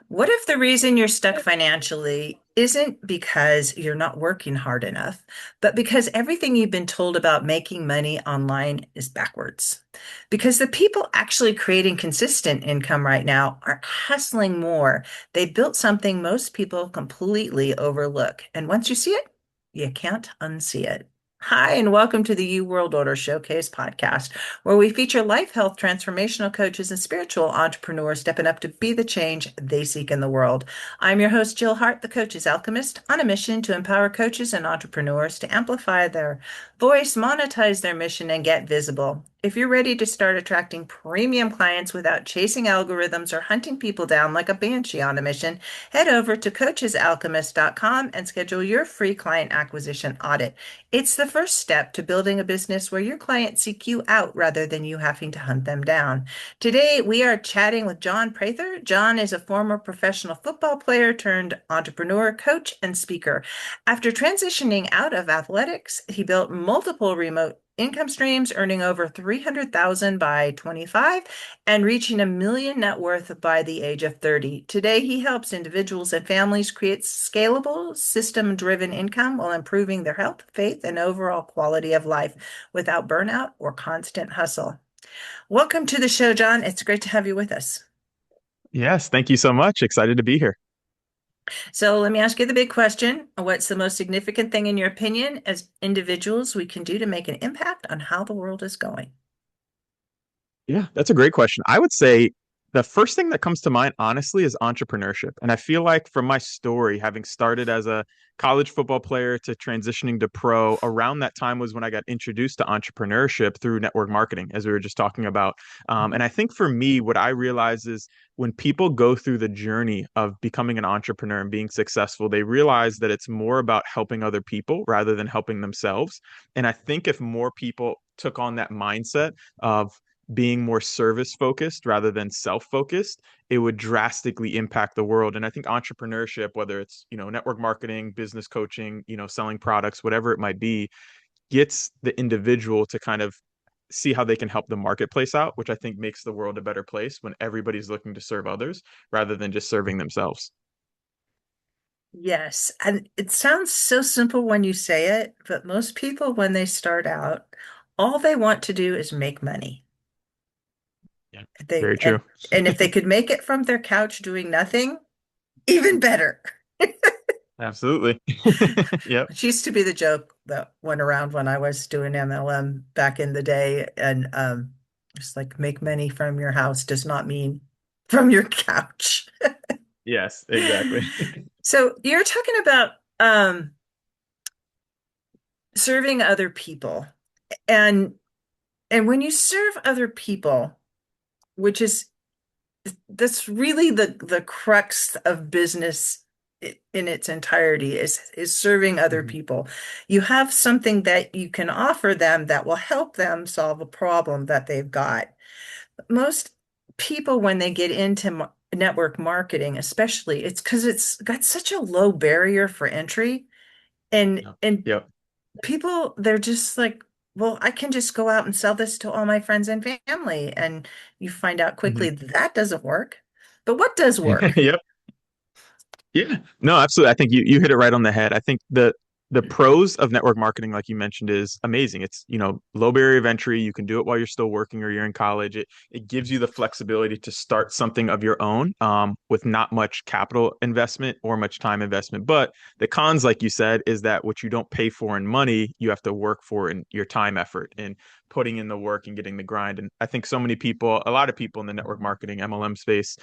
What if the reason you're stuck financially isn't because you're not working hard enough, but because everything you've been told about making money online is backwards? Because the people actually creating consistent income right now are hustling more. They built something most people completely overlook. And once you see it, you can't unsee it. Hi, and welcome to the U World Order Showcase podcast, where we feature life, health, transformational coaches, and spiritual entrepreneurs stepping up to be the change they seek in the world. I'm your host, Jill Hart, the Coach's Alchemist, on a mission to empower coaches and entrepreneurs to amplify their voice, monetize their mission, and get visible. If you're ready to start attracting premium clients without chasing algorithms or hunting people down like a banshee on a mission, head over to coachesalchemist.com and schedule your free client acquisition audit. It's the first step to building a business where your clients seek you out rather than you having to hunt them down. Today, we are chatting with John Prather. John is a former professional football player turned entrepreneur, coach, and speaker. After transitioning out of athletics, he built multiple remote income streams, earning over 300,000 by 25 and reaching a million net worth by the age of 30. Today, he helps individuals and families create scalable, system-driven income while improving their health, faith, and overall quality of life without burnout or constant hustle. Welcome to the show, John. It's great to have you with us. Yes, thank you so much. Excited to be here. So let me ask you the big question. What's the most significant thing in your opinion as individuals we can do to make an impact on how the world is going? Yeah, that's a great question. I would say the first thing that comes to mind, honestly, is entrepreneurship. And I feel like from my story, having started as a college football player to transitioning to pro, around that time was when I got introduced to entrepreneurship through network marketing, as we were just talking about. And I think for me, what I realize is when people go through the journey of becoming an entrepreneur and being successful, they realize that it's more about helping other people rather than helping themselves. And I think if more people took on that mindset of being more service focused rather than self focused, it would drastically impact the world. And I think entrepreneurship, whether it's, network marketing, business coaching, selling products, whatever it might be, gets the individual to kind of see how they can help the marketplace out, which I think makes the world a better place when everybody's looking to serve others rather than just serving themselves. Yes, and it sounds so simple when you say it, but most people, when they start out, all they want to do is make money. Yeah, They very true. and if they could make it from their couch doing nothing, even better. Absolutely. Yep. It used to be the joke that went around when I was doing MLM back in the day, and just like make money from your house does not mean from your couch. Yes, exactly. So you're talking about um, serving other people, and and when you serve other people, which is that's really the crux of business in its entirety is serving other Mhm. people. You have something that you can offer them that will help them solve a problem that they've got. Most people, when they get into network marketing, especially, it's because it's got such a low barrier for entry, and Yep. and Yep. people, they're just like, well, I can just go out and sell this to all my friends and family. And you find out quickly Mhm. that doesn't work. But what does work? Yep. Yeah, no, absolutely. I think you hit it right on the head. I think the pros of network marketing, like you mentioned, is amazing. It's, low barrier of entry. You can do it while you're still working or you're in college. It gives you the flexibility to start something of your own, with not much capital investment or much time investment. But the cons, like you said, is that what you don't pay for in money, you have to work for in your time effort and putting in the work and getting the grind. And I think so many people, a lot of people in the network marketing MLM space,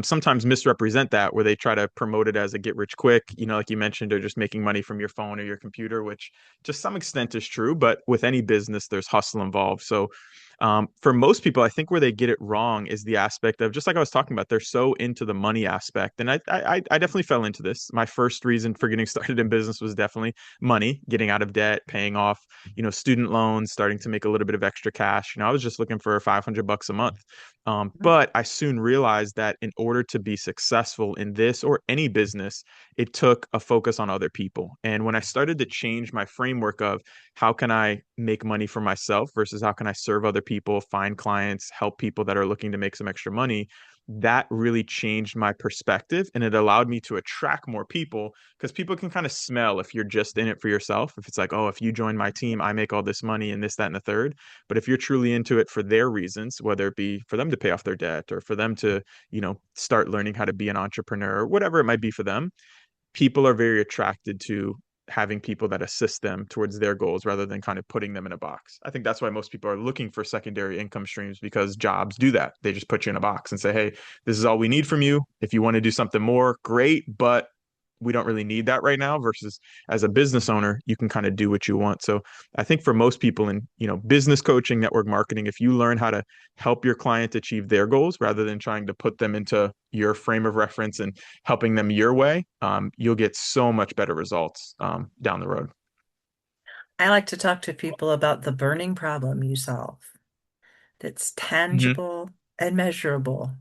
sometimes misrepresent that, where they try to promote it as a get rich quick, like you mentioned, or just making money from your phone or your computer, which to some extent is true. But with any business, there's hustle involved. So for most people, I think where they get it wrong is the aspect of, just like I was talking about, they're so into the money aspect. And I definitely fell into this. My first reason for getting started in business was definitely money, getting out of debt, paying off, student loans, starting to make a little bit of extra cash. I was just looking for $500 a month. But I soon realized that in order to be successful in this or any business, it took a focus on other people. And when I started to change my framework of how can I make money for myself versus how can I serve other people, find clients, help people that are looking to make some extra money, that really changed my perspective, and it allowed me to attract more people because people can kind of smell if you're just in it for yourself. If it's like, oh, if you join my team, I make all this money and this, that, and the third. But if you're truly into it for their reasons, whether it be for them to pay off their debt or for them to, start learning how to be an entrepreneur or whatever it might be for them, people are very attracted to having people that assist them towards their goals rather than kind of putting them in a box. I think that's why most people are looking for secondary income streams, because jobs do that. They just put you in a box and say, hey, this is all we need from you. If you want to do something more, great, but we don't really need that right now. Versus as a business owner, you can kind of do what you want. So I think for most people in, business coaching, network marketing, if you learn how to help your client achieve their goals rather than trying to put them into your frame of reference and helping them your way, you'll get so much better results down the road. I like to talk to people about the burning problem you solve that's Hmm. tangible and measurable.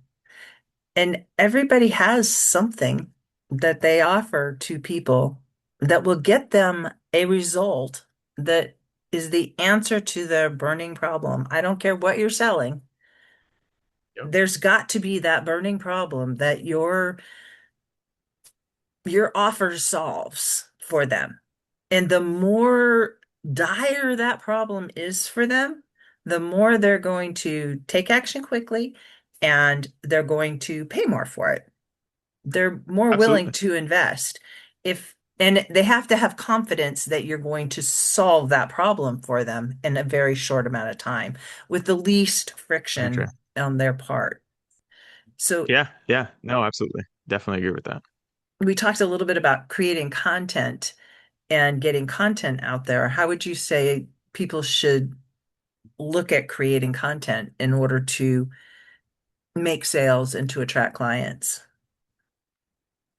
And everybody has something that they offer to people that will get them a result that is the answer to their burning problem. I don't care what you're selling. Yep. There's got to be that burning problem that your offer solves for them. And the more dire that problem is for them, the more they're going to take action quickly and they're going to pay more for it. They're more willing Absolutely. to invest if and they have to have confidence that you're going to solve that problem for them in a very short amount of time with the least Very true. friction on their part. So Yeah. Yeah. No, absolutely. Definitely agree with that. we talked a little bit about creating content and getting content out there. How would you say people should look at creating content in order to make sales and to attract clients?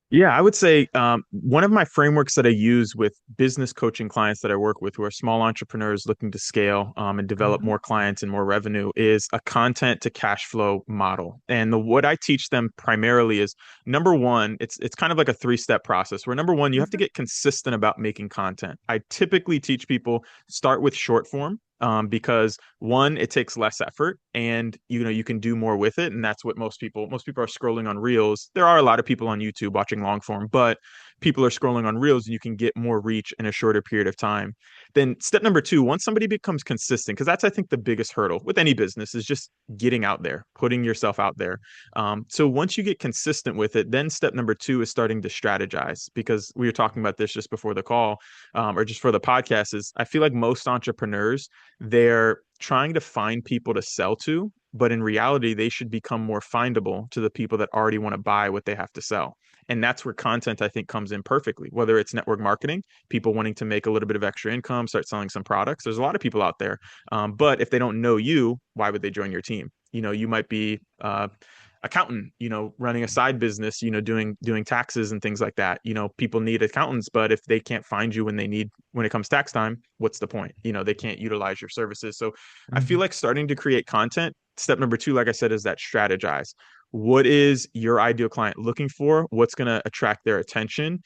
Yeah, I would say one of my frameworks that I use with business coaching clients that I work with who are small entrepreneurs looking to scale and develop Mhm. more clients and more revenue is a content to cash flow model. And what I teach them primarily is number one, it's kind of like a three-step process where number one, you have to Mhm. get consistent about making content. I typically teach people start with short form. Because one, it takes less effort, and you can do more with it, and that's what most people are scrolling on Reels. There are a lot of people on YouTube watching long form, but people are scrolling on Reels, and you can get more reach in a shorter period of time. Then step number two, once somebody becomes consistent, because that's I think the biggest hurdle with any business is just getting out there, putting yourself out there. So once you get consistent with it, then step number two is starting to strategize, because we were talking about this just before the call, or just for the podcast. Is I feel like most entrepreneurs, they're trying to find people to sell to, but in reality, they should become more findable to the people that already want to buy what they have to sell. And that's where content, I think, comes in perfectly, whether it's network marketing, people wanting to make a little bit of extra income, start selling some products. There's a lot of people out there. But if they don't know you, why would they join your team? You might be accountant, running a side business, doing taxes and things like that. People need accountants, but if they can't find you when it comes tax time, what's the point? They can't utilize your services. So I feel Mhm. like starting to create content, step number two, like I said, is that strategize. What is your ideal client looking for? What's going to attract their attention?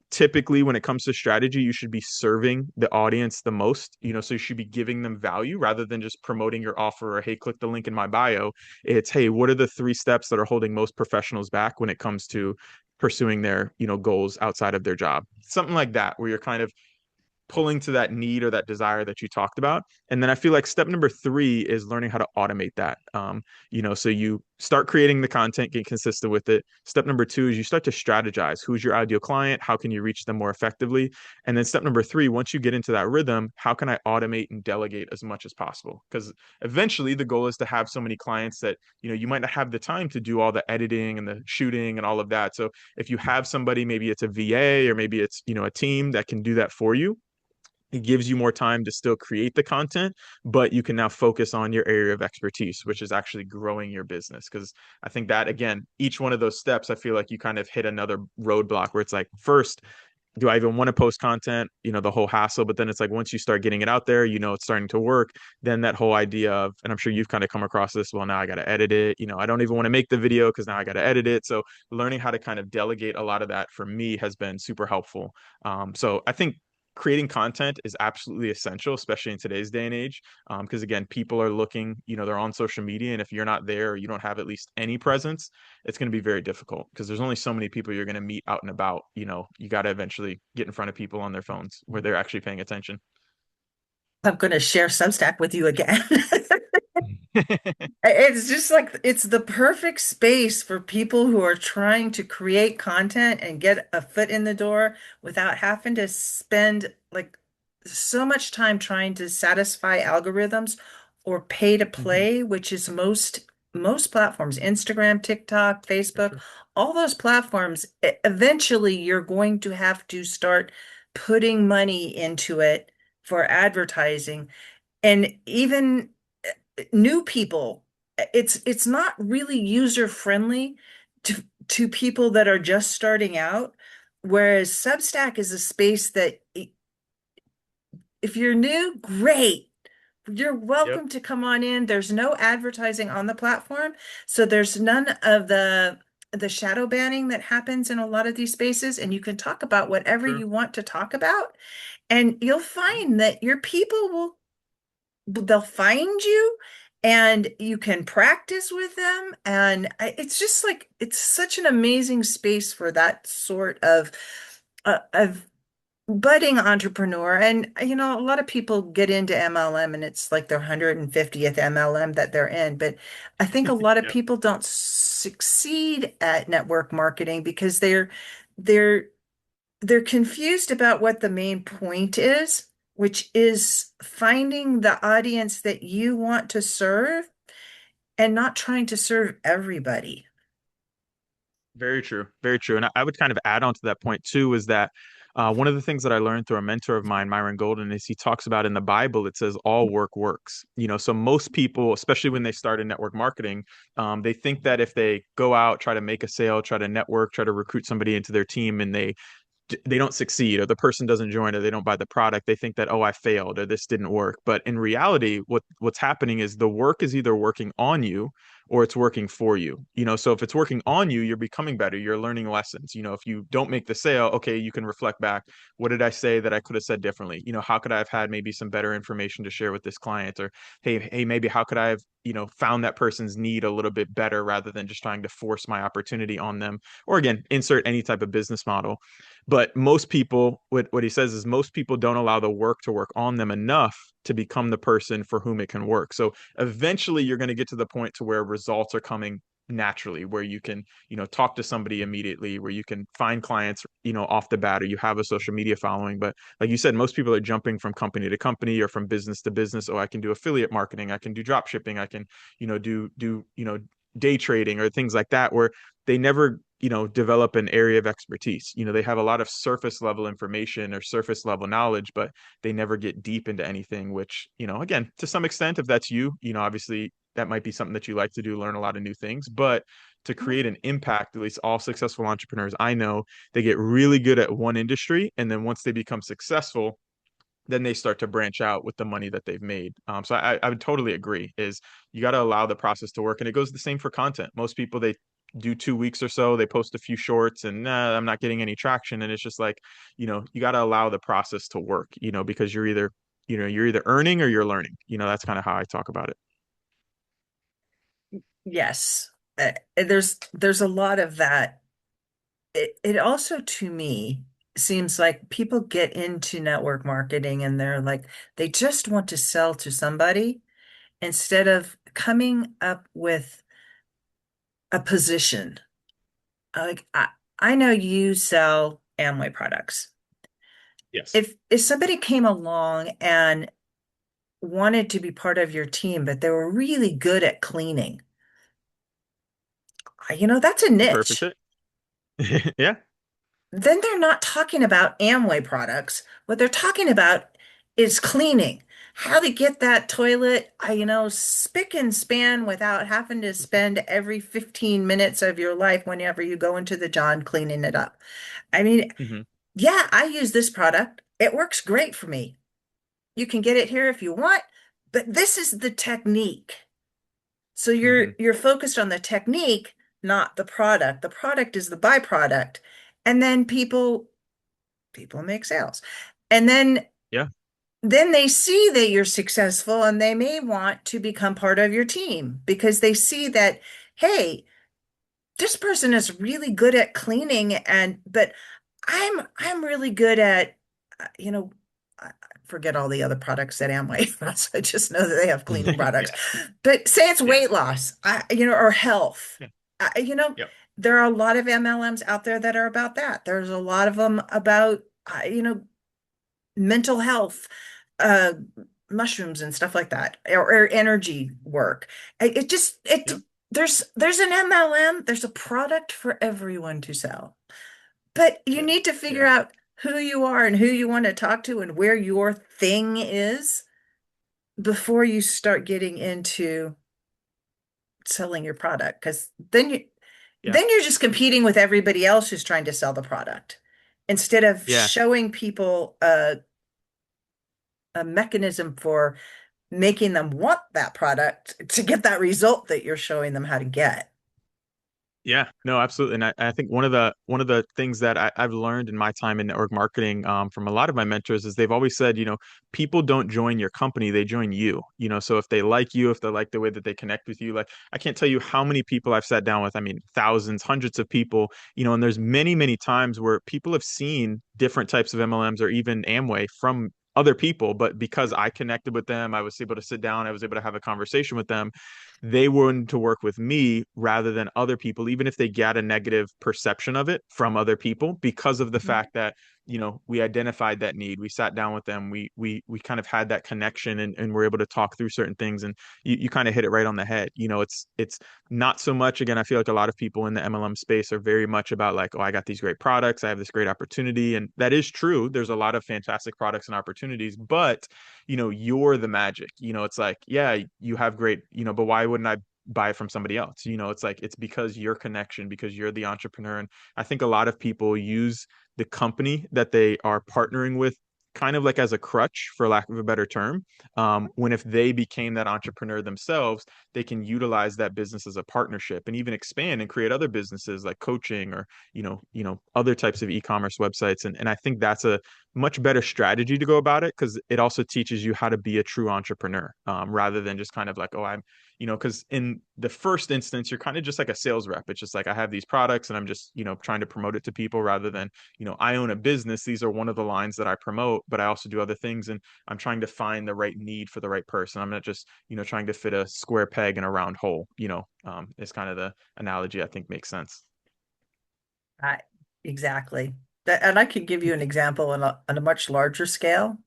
Typically when it comes to strategy, you should be serving the audience the most, so you should be giving them value rather than just promoting your offer or, hey, click the link in my bio. It's, hey, what are the three steps that are holding most professionals back when it comes to pursuing their, goals outside of their job? Something like that, where you're kind of pulling to that need or that desire that you talked about. And then I feel like step number three is learning how to automate that. So you start creating the content, get consistent with it. Step number two is you start to strategize. Who's your ideal client? How can you reach them more effectively? And then step number three, once you get into that rhythm, how can I automate and delegate as much as possible? Because eventually the goal is to have so many clients that, you might not have the time to do all the editing and the shooting and all of that. So if you have somebody, maybe it's a VA or maybe it's, a team that can do that for you, it gives you more time to still create the content, but you can now focus on your area of expertise, which is actually growing your business. Because I think that, again, each one of those steps, I feel like you kind of hit another roadblock where it's like, first, do I even want to post content? The whole hassle. But then it's like, once you start getting it out there, it's starting to work. Then that whole idea of, and I'm sure you've kind of come across this, well, now I got to edit it. I don't even want to make the video because now I got to edit it. So learning how to kind of delegate a lot of that for me has been super helpful. So I think creating content is absolutely essential, especially in today's day and age. Because again, people are looking, they're on social media, and if you're not there or you don't have at least any presence, it's going to be very difficult because there's only so many people you're going to meet out and about. You got to eventually get in front of people on their phones where they're actually paying attention. I'm going to share Substack with you again. It's just like it's the perfect space for people who are trying to create content and get a foot in the door without having to spend like so much time trying to satisfy algorithms or pay to Hmm. play, which is most platforms, Instagram, TikTok, For Facebook, sure. all those platforms, eventually you're going to have to start putting money into it for advertising. And even new people, it's not really user friendly to people that are just starting out. Whereas Substack is a space that if you're new, great. You're Yep. welcome to come on in. There's no advertising on the platform, so there's none of the shadow banning that happens in a lot of these spaces, and you can talk about whatever True. you want to talk about, and you'll find that your people will they'll find you and you can practice with them. And it's just like it's such an amazing space for that sort of budding entrepreneur. And a lot of people get into MLM and it's like their 150th MLM that they're in, but I think a lot of Yep. people don't succeed at network marketing because they're they're confused about what the main point is, which is finding the audience that you want to serve and not trying to serve everybody. Very true. Very true. And I would kind of add on to that point too, is that one of the things that I learned through a mentor of mine, Myron Golden, is he talks about in the Bible, it says all work works. So most people, especially when they start in network marketing, they think that if they go out, try to make a sale, try to network, try to recruit somebody into their team, and they don't succeed, or the person doesn't join, or they don't buy the product, they think that, oh, I failed, or this didn't work. But in reality, what's happening is the work is either working on you or it's working for you. So if it's working on you, you're becoming better, you're learning lessons. If you don't make the sale, okay, you can reflect back, what did I say that I could have said differently? How could I have had maybe some better information to share with this client? Or hey, maybe how could I have found that person's need a little bit better rather than just trying to force my opportunity on them? Or again, insert any type of business model. But most people, what he says is most people don't allow the work to work on them enough to become the person for whom it can work. So eventually you're going to get to the point to where results are coming naturally, where you can, talk to somebody immediately, where you can find clients, off the bat, or you have a social media following. But like you said, most people are jumping from company to company or from business to business. Oh, I can do affiliate marketing, I can do drop shipping, I can, do, day trading or things like that, where they never develop an area of expertise. They have a lot of surface level information or surface level knowledge, but they never get deep into anything, which, again, to some extent, if that's you, obviously that might be something that you like to do, learn a lot of new things. But to create an impact, at least all successful entrepreneurs I know, they get really good at one industry, and then once they become successful, then they start to branch out with the money that they've made. So I would totally agree, is you got to allow the process to work. And it goes the same for content. Most people, they do 2 weeks or so, they post a few shorts, and nah, I'm not getting any traction. And it's just like, you got to allow the process to work, because you're either earning or you're learning. That's kind of how I talk about it. Yes. There's a lot of that. It also to me seems like people get into network marketing and they're like they just want to sell to somebody instead of coming up with a position. Like I know you sell Amway products. Yes. If somebody came along and wanted to be part of your team, but they were really good at cleaning, that's a The perfect niche. fit. Yeah. Then they're not talking about Amway products. What they're talking about is cleaning. How to get that toilet, spick and span without having to spend every 15 minutes of your life whenever you go into the John cleaning it up. I mean, Hmm. yeah, I use this product. It works great for me. You can get it here if you want, but this is the technique. So you're Hmm. you're focused on the technique, not the product. The product is the byproduct. And then people make sales. And Yeah. then they see that you're successful and they may want to become part of your team because they see that, hey, this person is really good at cleaning but I'm really good at you know I forget all the other products that Amway has. I just know that they have cleaning products. Yeah. But say it's Yeah. weight loss, or health. Yeah. I, you know, Yep. there are a lot of MLMs out there that are about that. There's a lot of them about mental health, uh, mushrooms and stuff like that, or energy work. It just it Yep. there's an MLM, there's a product for everyone to sell. But you Yeah. need to figure Yeah. out who you are and who you want to talk to and where your thing is before you start getting into selling your product. Because Yeah. then you're just competing with everybody else who's trying to sell the product instead of Yeah. showing people a mechanism for making them want that product to get that result that you're showing them how to get. Yeah, no, absolutely. And I think one of the things that I've learned in my time in network marketing from a lot of my mentors is they've always said, people don't join your company, they join you. So if they like you, if they like the way that they connect with you, like I can't tell you how many people I've sat down with. I mean, thousands, hundreds of people, and there's many, many times where people have seen different types of MLMs or even Amway from other people, but because I connected with them, I was able to sit down, I was able to have a conversation with them, they wanted to work with me rather than other people, even if they get a negative perception of it from other people, because of the fact that, we identified that need. We sat down with them. We kind of had that connection, and we're able to talk through certain things. And you kind of hit it right on the head. It's not so much, again, I feel like a lot of people in the MLM space are very much about like, oh, I got these great products, I have this great opportunity. And that is true. There's a lot of fantastic products and opportunities, but you're the magic. It's like, yeah, you have great, but why wouldn't I buy it from somebody else? It's like, it's because your connection, because you're the entrepreneur. And I think a lot of people use the company that they are partnering with kind of like as a crutch, for lack of a better term. When if they became that entrepreneur themselves, they can utilize that business as a partnership and even expand and create other businesses like coaching or, other types of e-commerce websites. And I think that's a much better strategy to go about it, because it also teaches you how to be a true entrepreneur, rather than just kind of like, oh, because in the first instance, you're kind of just like a sales rep. It's just like, I have these products and I'm just, trying to promote it to people, rather than, I own a business. These are one of the lines that I promote, but I also do other things. And I'm trying to find the right need for the right person. I'm not just, trying to fit a square peg in a round hole, is kind of the analogy I think makes sense. I, exactly. And I could give you an example on a much larger scale,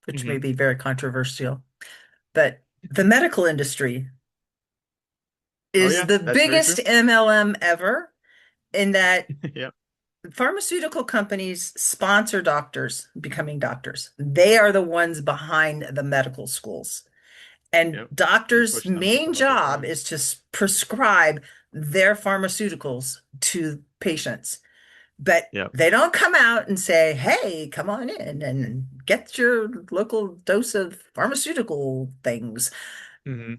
which may Hmm. be very controversial, but the medical industry Oh is yeah, the that's very true. biggest MLM ever in that Yeah. pharmaceutical companies sponsor doctors becoming doctors. They are the ones behind the medical schools. And Yep. They doctors' push them to main promote their job products. is to prescribe their pharmaceuticals to patients. But Yep. they don't come out and say, hey, come on in and get your local dose of pharmaceutical things. Hmm.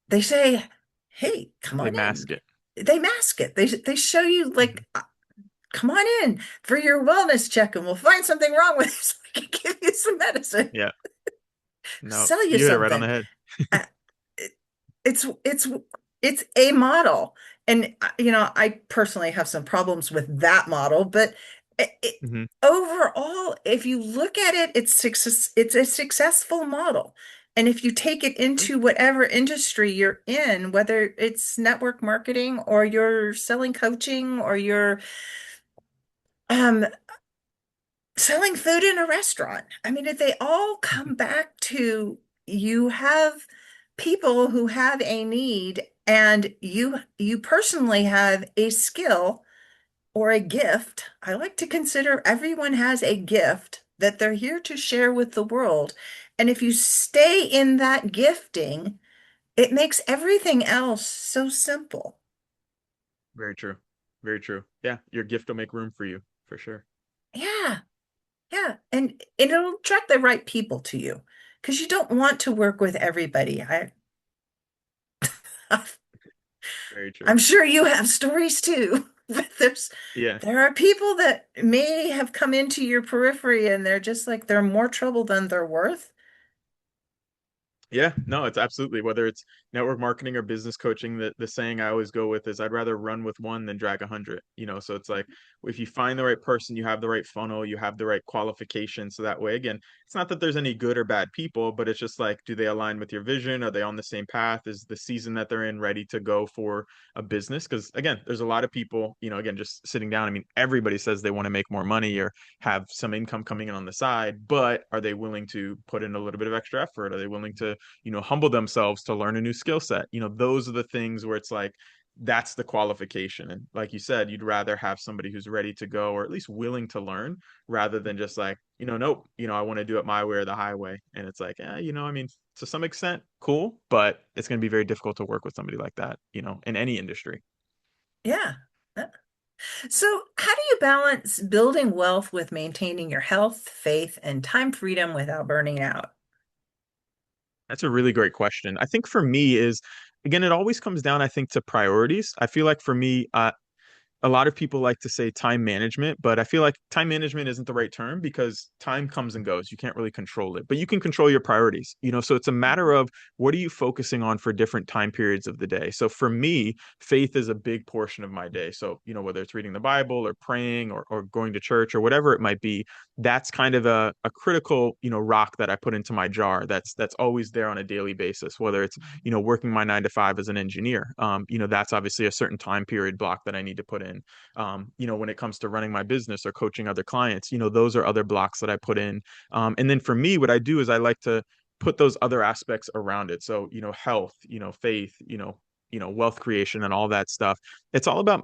They say, hey, come They on in. mask it. They mask it. They show you Hmm. like, come on in for your wellness check and we'll find something wrong with you so we can give you some medicine, Yeah. No, sell you you hit it right on something. the head. Uh, it- it's it's a model. And I personally have some problems with that model, but Hmm. overall, if you look at it, it's a successful model. And if you take it Sure. into whatever industry you're in, whether it's network marketing or you're selling coaching or you're um, selling food in a restaurant. I mean, if they all Mhm. come back to you have people who have a need and you personally have a skill or a gift. I like to consider everyone has a gift that they're here to share with the world. And if you stay in that gifting, it makes everything else so simple. Very true. Very true. Yeah, your gift will make room for you, for sure. Yeah. Yeah, and it'll attract the right people to you because you don't want to work with everybody. Very true. I'm sure you have stories too. But Yeah. there are people that may have come into your periphery and they're just like they're more trouble than they're worth. Yeah, no, it's absolutely whether it's network marketing or business coaching, the saying I always go with is I'd rather run with one than drag 100. So it's like if you find the right person, you have the right funnel, you have the right qualifications. So that way, again, it's not that there's any good or bad people, but it's just like, do they align with your vision? Are they on the same path? Is the season that they're in ready to go for a business? Because again, there's a lot of people, again, just sitting down. I mean, everybody says they want to make more money or have some income coming in on the side, but are they willing to put in a little bit of extra effort? Are they willing to humble themselves to learn a new skill set? Those are the things where it's like, that's the qualification. And like you said, you'd rather have somebody who's ready to go or at least willing to learn rather than just like, nope, I want to do it my way or the highway. And it's like, I mean, to some extent, cool, but it's going to be very difficult to work with somebody like that, in any industry. Yeah. So, how do you balance building wealth with maintaining your health, faith, and time freedom without burning out? That's a really great question. I think for me is, again, it always comes down, I think, to priorities. I feel like for me, a lot of people like to say time management, but I feel like time management isn't the right term because time comes and goes. You can't really control it, but you can control your priorities, so it's a matter of what are you focusing on for different time periods of the day. So for me, faith is a big portion of my day. So, whether it's reading the Bible or praying or going to church or whatever it might be, that's kind of a critical, rock that I put into my jar. That's always there on a daily basis, whether it's, working my 9 to 5 as an engineer. That's obviously a certain time period block that I need to put in. When it comes to running my business or coaching other clients, those are other blocks that I put in. And then for me, what I do is I like to put those other aspects around it. So, health, faith, wealth creation and all that stuff. It's all about,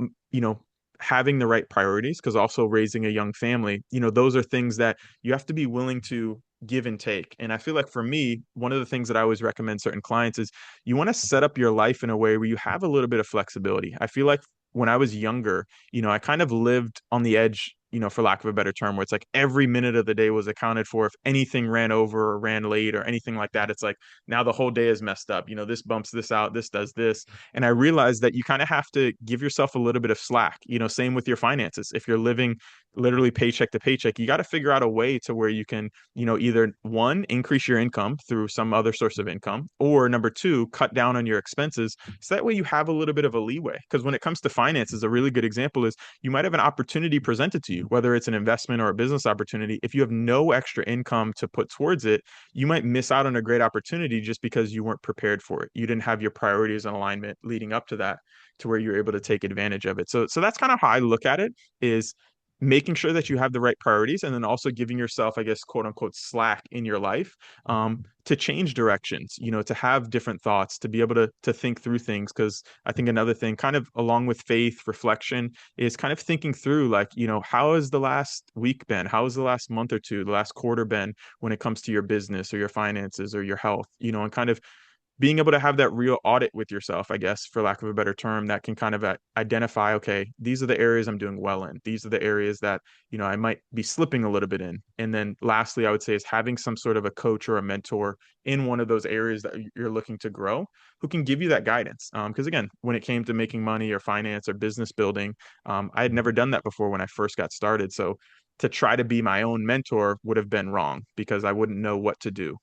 having the right priorities because also raising a young family, those are things that you have to be willing to give and take. And I feel like for me, one of the things that I always recommend certain clients is you want to set up your life in a way where you have a little bit of flexibility. I feel like when I was younger, I kind of lived on the edge, for lack of a better term, where it's like every minute of the day was accounted for. If anything ran over or ran late or anything like that, it's like now the whole day is messed up. This bumps this out, this does this. And I realized that you kind of have to give yourself a little bit of slack, same with your finances. If you're living literally paycheck to paycheck, you got to figure out a way to where you can, either one, increase your income through some other source of income, or number two, cut down on your expenses. So that way you have a little bit of a leeway. Because when it comes to finances, a really good example is you might have an opportunity presented to you, whether it's an investment or a business opportunity. If you have no extra income to put towards it, you might miss out on a great opportunity just because you weren't prepared for it. You didn't have your priorities in alignment leading up to that to where you're able to take advantage of it. So that's kind of how I look at it is making sure that you have the right priorities and then also giving yourself, I guess, quote unquote, slack in your life to change directions, to have different thoughts, to be able to think through things. Because I think another thing, kind of along with faith, reflection, is kind of thinking through, like, how has the last week been? How has the last month or two, the last quarter been when it comes to your business or your finances or your health, and kind of being able to have that real audit with yourself, I guess, for lack of a better term, that can kind of identify, okay, these are the areas I'm doing well in. These are the areas that, I might be slipping a little bit in. And then lastly, I would say is having some sort of a coach or a mentor in one of those areas that you're looking to grow who can give you that guidance. Because again, when it came to making money or finance or business building, I had never done that before when I first got started. So to try to be my own mentor would have been wrong because I wouldn't know what to do.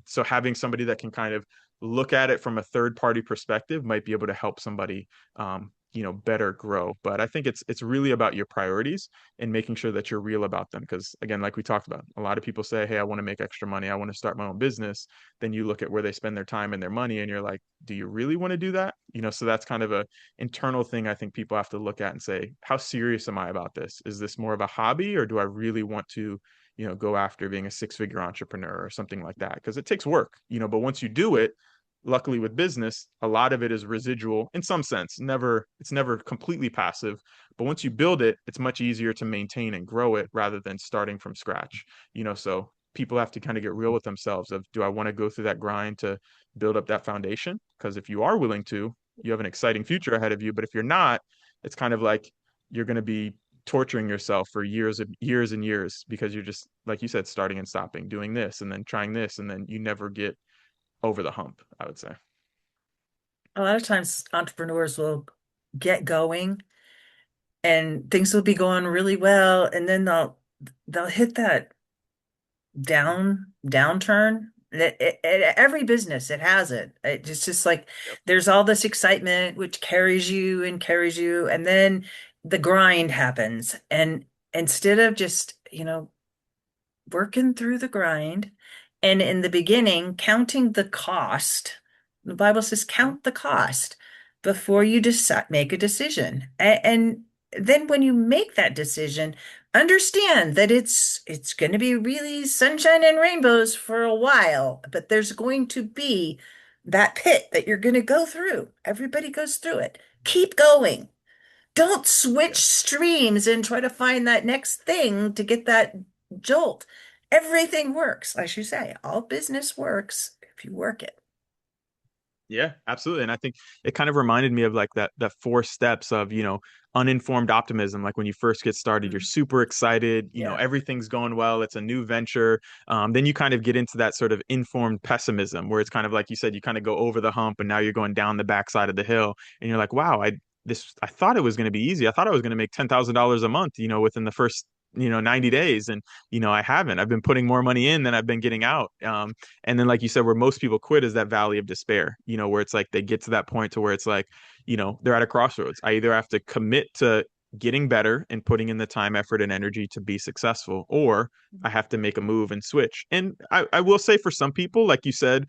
So having somebody that can kind of look at it from a third party perspective might be able to help somebody better grow. But I think it's really about your priorities and making sure that you're real about them, because again, like we talked about, a lot of people say, hey, I want to make extra money, I want to start my own business. Then you look at where they spend their time and their money and you're like, do you really want to do that? So that's kind of a internal thing I think people have to look at and say, how serious am I about this? Is this more of a hobby or do I really want to go after being a six-figure entrepreneur or something like that? Because it takes work, but once you do it, luckily with business, a lot of it is residual in some sense. It's never completely passive, but once you build it, it's much easier to maintain and grow it rather than starting from scratch. So people have to kind of get real with themselves of, do I want to go through that grind to build up that foundation? Because if you are willing to, you have an exciting future ahead of you. But if you're not, it's kind of like you're going to be torturing yourself for years and years because you're just, like you said, starting and stopping, doing this and then trying this, and then you never get over the hump, I would say. A lot of times entrepreneurs will get going and things will be going really well, and then they'll hit that downturn. Every business, it has it. It's just like Yep. there's all this excitement which carries you, and then the grind happens. And instead of just, working through the grind. And in the beginning, counting the cost. The Bible says, Mhm. count the cost before you decide, make a decision. And then when you make that decision, understand that it's going to be really sunshine and rainbows for a while, but there's going to be that pit that you're going to go through. Everybody goes through it. Keep going. Don't switch Yeah. streams and try to find that next thing to get that jolt. Everything works, as you say. All business works if you work it. Yeah, absolutely. And I think it kind of reminded me of like that four steps of, uninformed optimism. Like when you first get started, you're Mhm. super excited, Yeah. everything's going well, it's a new venture. Then you kind of get into that sort of informed pessimism where it's kind of like you said, you kind of go over the hump and now you're going down the backside of the hill and you're like, wow, I thought it was going to be easy. I thought I was going to make $10,000 a month, within the first 90 days. And, I haven't. I've been putting more money in than I've been getting out. And then, like you said, where most people quit is that valley of despair, where it's like they get to that point to where it's like, they're at a crossroads. I either have to commit to getting better and putting in the time, effort, and energy to be successful, or I have to make a move and switch. And I will say for some people, like you said,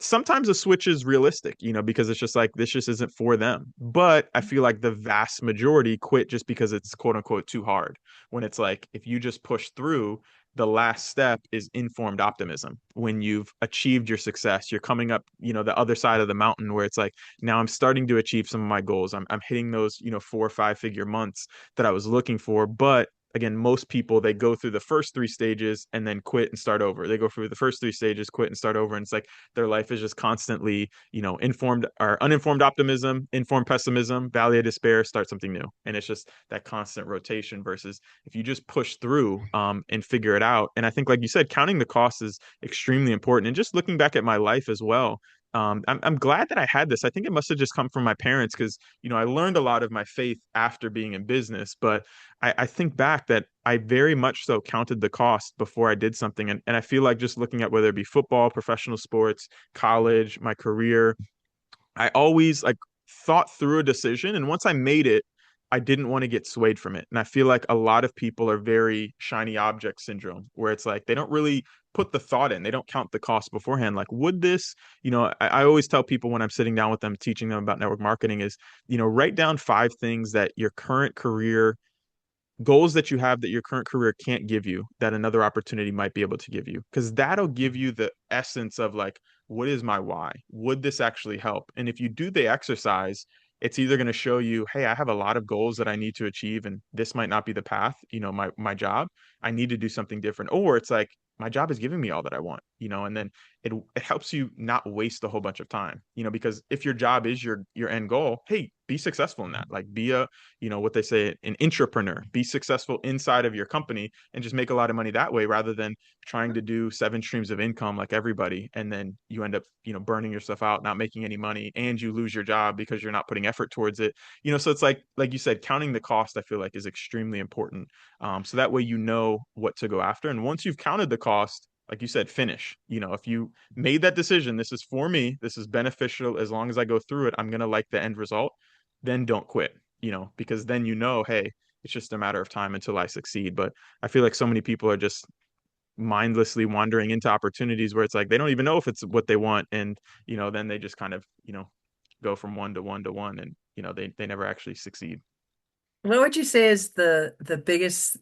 sometimes a switch is realistic, because it's just like this just isn't for them. But I feel like the vast majority quit just because it's quote unquote too hard. When it's like, if you just push through, the last step is informed optimism. When you've achieved your success, you're coming up, the other side of the mountain where it's like, now I'm starting to achieve some of my goals. I'm hitting those, 4 or 5 figure months that I was looking for. But again, most people, they go through the first three stages and then quit and start over. They go through the first three stages, quit and start over. And it's like their life is just constantly, informed or uninformed optimism, informed pessimism, valley of despair, start something new. And it's just that constant rotation versus if you just push through and figure it out. And I think, like you said, counting the costs is extremely important. And just looking back at my life as well, I'm glad that I had this. I think it must have just come from my parents because, I learned a lot of my faith after being in business. But I think back that I very much so counted the cost before I did something. And I feel like just looking at whether it be football, professional sports, college, my career, I always like thought through a decision, and once I made it, I didn't want to get swayed from it. And I feel like a lot of people are very shiny object syndrome, where it's like they don't really put the thought in, they don't count the cost beforehand. Like, would this, I always tell people when I'm sitting down with them, teaching them about network marketing is, write down 5 things that your current career goals that you have that your current career can't give you that another opportunity might be able to give you because that'll give you the essence of like what is my why, would this actually help? And if you do the exercise, it's either going to show you, hey, I have a lot of goals that I need to achieve and this might not be the path, my job, I need to do something different, or it's like my job is giving me all that I want, and then it helps you not waste a whole bunch of time, because if your job is your end goal, hey, be successful in that, like be a, what they say, an entrepreneur, be successful inside of your company and just make a lot of money that way rather than trying to do 7 streams of income like everybody. And then you end up, burning yourself out, not making any money, and you lose your job because you're not putting effort towards it. So it's like you said, counting the cost, I feel like is extremely important. So that way, what to go after. And once you've counted the cost, like you said, finish. If you made that decision, this is for me, this is beneficial. As long as I go through it, I'm going to like the end result. Then don't quit, because then hey, it's just a matter of time until I succeed. But I feel like so many people are just mindlessly wandering into opportunities where it's like they don't even know if it's what they want. And, then they just kind of, go from one to one to one and, they never actually succeed. What would you say is the biggest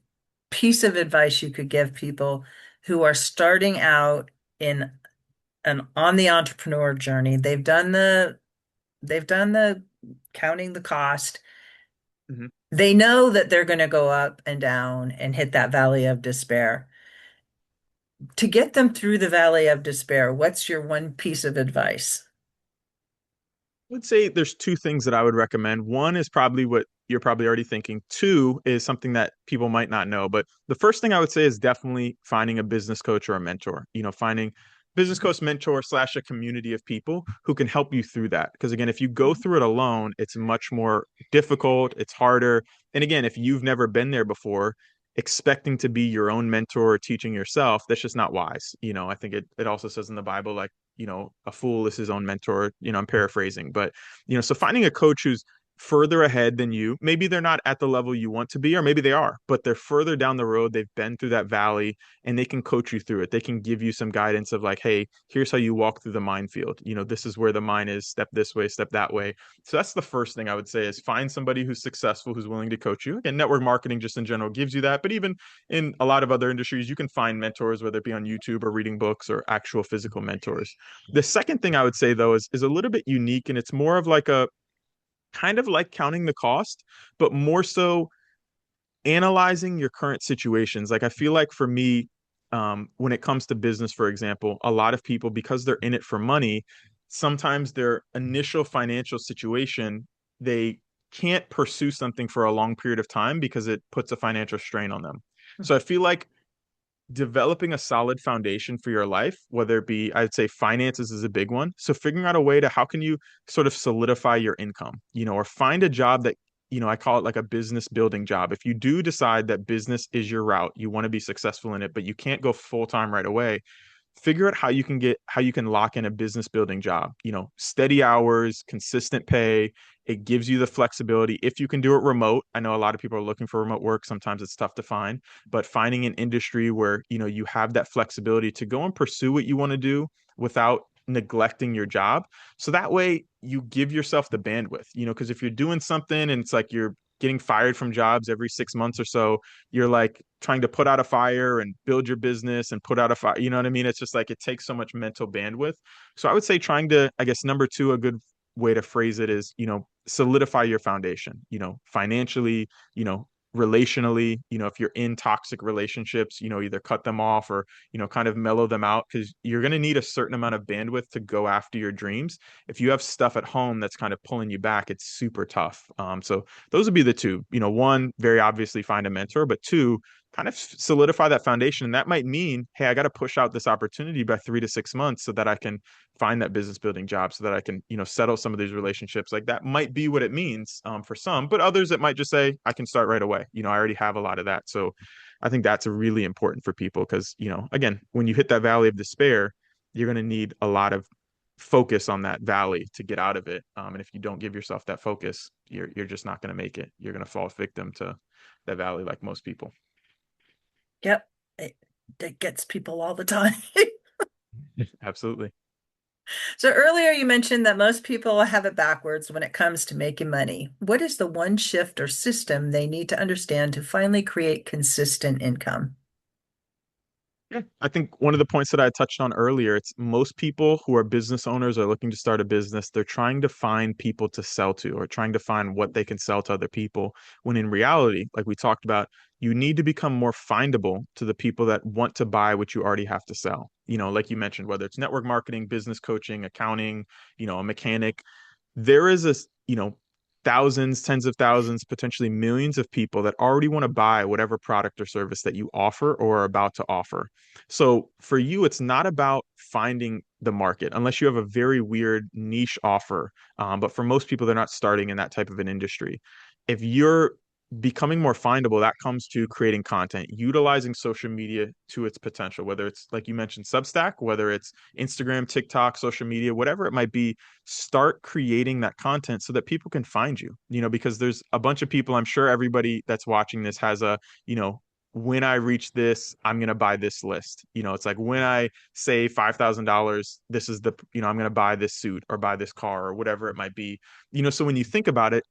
piece of advice you could give people who are starting out in an on the entrepreneur journey? They've done the counting the cost. Mhm. They know that they're going to go up and down and hit that valley of despair. To get them through the valley of despair, what's your one piece of advice? I would say there's 2 things that I would recommend. One is probably what you're probably already thinking. Two is something that people might not know. But the first thing I would say is definitely finding a business coach or a mentor. Finding business coach mentor slash a community of people who can help you through that. Because again, if you go through it alone, it's much more difficult, it's harder. And again, if you've never been there before, expecting to be your own mentor or teaching yourself, that's just not wise. I think it also says in the Bible, like, a fool is his own mentor. I'm paraphrasing, but so finding a coach who's further ahead than you. Maybe they're not at the level you want to be, or maybe they are, but they're further down the road. They've been through that valley and they can coach you through it. They can give you some guidance of like, hey, here's how you walk through the minefield. This is where the mine is, step this way, step that way. So that's the first thing I would say is find somebody who's successful, who's willing to coach you. Again, network marketing just in general gives you that. But even in a lot of other industries, you can find mentors, whether it be on YouTube or reading books or actual physical mentors. The second thing I would say though is a little bit unique and it's more of like a kind of like counting the cost, but more so analyzing your current situations. Like I feel like for me, when it comes to business, for example, a lot of people, because they're in it for money, sometimes their initial financial situation, they can't pursue something for a long period of time because it puts a financial strain on them. So I feel like developing a solid foundation for your life, whether it be, I'd say finances is a big one. So figuring out a way to how can you sort of solidify your income, or find a job that, I call it like a business building job. If you do decide that business is your route, you want to be successful in it, but you can't go full time right away, figure out how you can lock in a business building job, steady hours, consistent pay. It gives you the flexibility. If you can do it remote, I know a lot of people are looking for remote work. Sometimes it's tough to find, but finding an industry where, you have that flexibility to go and pursue what you want to do without neglecting your job. So that way you give yourself the bandwidth, because if you're doing something and it's like you're getting fired from jobs every 6 months or so, you're like trying to put out a fire and build your business and put out a fire. You know what I mean? It's just like it takes so much mental bandwidth. So I would say trying to, I guess, number two, a good way to phrase it is, solidify your foundation, financially, relationally, if you're in toxic relationships, either cut them off or, kind of mellow them out because you're going to need a certain amount of bandwidth to go after your dreams. If you have stuff at home that's kind of pulling you back, it's super tough. So those would be the two, one, very obviously find a mentor, but two, kind of solidify that foundation. And that might mean, hey, I got to push out this opportunity by 3 to 6 months so that I can find that business building job, so that I can, settle some of these relationships. Like that might be what it means for some, but others it might just say, I can start right away. I already have a lot of that. So I think that's really important for people because, again, when you hit that valley of despair, you're going to need a lot of focus on that valley to get out of it. And if you don't give yourself that focus, you're just not going to make it. You're going to fall victim to that valley like most people. Yep. It gets people all the time. Absolutely. So earlier you mentioned that most people have it backwards when it comes to making money. What is the one shift or system they need to understand to finally create consistent income? Yeah, I think one of the points that I touched on earlier, it's most people who are business owners are looking to start a business. They're trying to find people to sell to or trying to find what they can sell to other people. When in reality, like we talked about, you need to become more findable to the people that want to buy what you already have to sell. Like you mentioned, whether it's network marketing, business coaching, accounting, a mechanic, there is a, thousands, tens of thousands, potentially millions of people that already want to buy whatever product or service that you offer or are about to offer. So for you, it's not about finding the market unless you have a very weird niche offer. But for most people, they're not starting in that type of an industry. If you're becoming more findable, that comes to creating content, utilizing social media to its potential, whether it's like you mentioned, Substack, whether it's Instagram, TikTok, social media, whatever it might be, start creating that content so that people can find you, because there's a bunch of people, I'm sure everybody that's watching this has a, when I reach this, I'm going to buy this list. It's like when I say $5,000, this is the, I'm going to buy this suit or buy this car or whatever it might be. So when you think about it,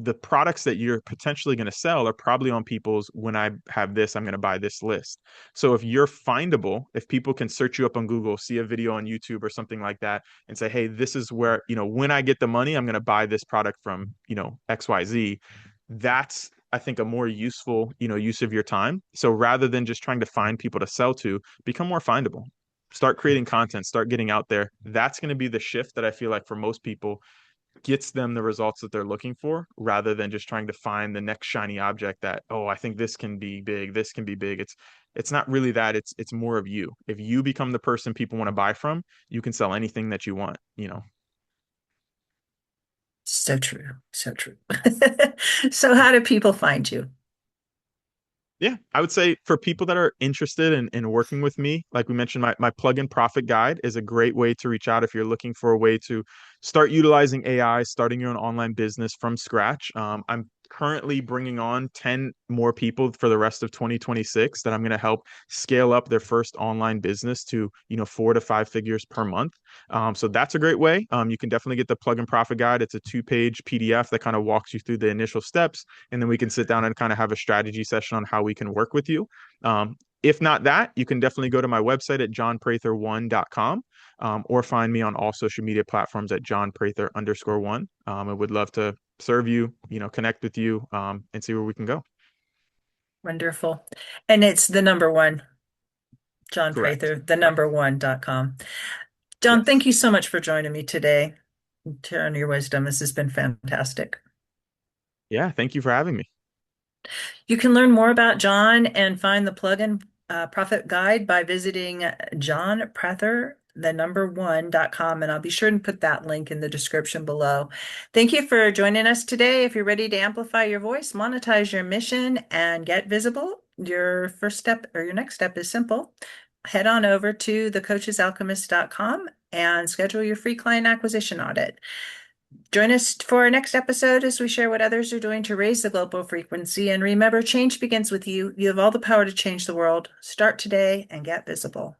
the products that you're potentially going to sell are probably on people's when I have this, I'm going to buy this list. So if you're findable, if people can search you up on Google, see a video on YouTube or something like that and say, hey, this is where, when I get the money, I'm going to buy this product from, XYZ. That's, I think, a more useful, use of your time. So rather than just trying to find people to sell to, become more findable. Start creating content, start getting out there. That's going to be the shift that I feel like for most people gets them the results that they're looking for rather than just trying to find the next shiny object that, oh, I think this can be big, this can be big. It's not really that. It's more of you. If you become the person people want to buy from, you can sell anything that you want, you know. So true. So true. So how do people find you? Yeah, I would say for people that are interested in working with me, like we mentioned, my plug-in profit guide is a great way to reach out if you're looking for a way to start utilizing AI, starting your own online business from scratch. I'm currently bringing on 10 more people for the rest of 2026 that I'm going to help scale up their first online business to, 4 to 5 figures per month. So that's a great way. You can definitely get the plug-in profit guide. It's a 2-page PDF that kind of walks you through the initial steps, and then we can sit down and kind of have a strategy session on how we can work with you. If not that, you can definitely go to my website at johnprather1.com, or find me on all social media platforms at johnprather_1. I would love to serve you, connect with you, and see where we can go. Wonderful. And it's the number one, John Correct. Prather, the Correct. number one.com. John, thank Yes. you so much for joining me today. Sharing your wisdom. This has been fantastic. Yeah. Thank you for having me. You can learn more about John and find the plugin profit guide by visiting John Prather, the number one.com. And I'll be sure to put that link in the description below. Thank you for joining us today. If you're ready to amplify your voice, monetize your mission, and get visible, your first step or your next step is simple. Head on over to thecoachesalchemist.com and schedule your free client acquisition audit. Join us for our next episode as we share what others are doing to raise the global frequency. And remember, change begins with you. You have all the power to change the world. Start today and get visible.